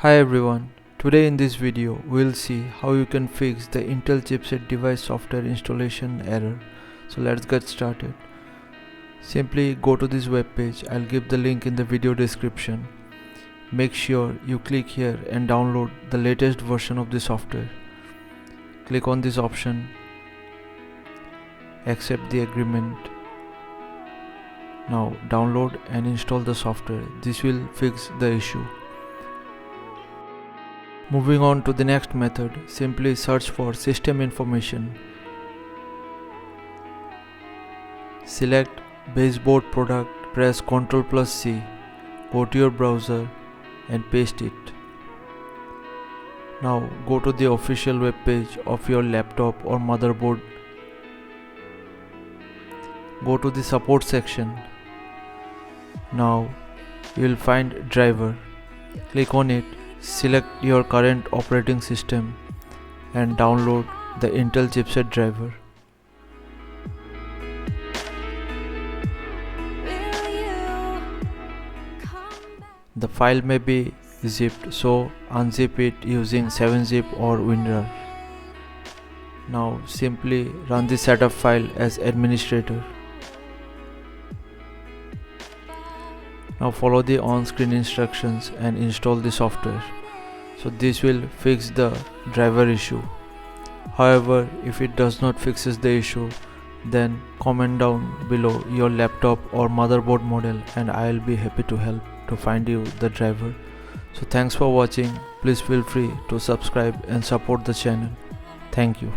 Hi everyone, today in this video we'll see how you can fix the Intel chipset device software installation error. So let's get started. Simply go to this web page. I'll give the link in the video description. Make sure you click here and download the latest version of the software. Click on this option, accept the agreement. Now download and install the software. This will fix the issue. Moving on to the next method, simply search for system information. Select baseboard product, press Ctrl+C, go to your browser and paste it. Now go to the official web page of your laptop or motherboard. Go to the support section. Now you will find driver. Click on it. Select your current operating system and download the Intel chipset driver. The file may be zipped, so unzip it using 7-zip or WinRAR. Now simply run the setup file as administrator. Now follow the on-screen instructions and install the software. So this will fix the driver issue. However, if it does not fixes the issue, then comment down below your laptop or motherboard model and I will be happy to help to find you the driver. So thanks for watching. Please feel free to subscribe and support the channel. Thank you.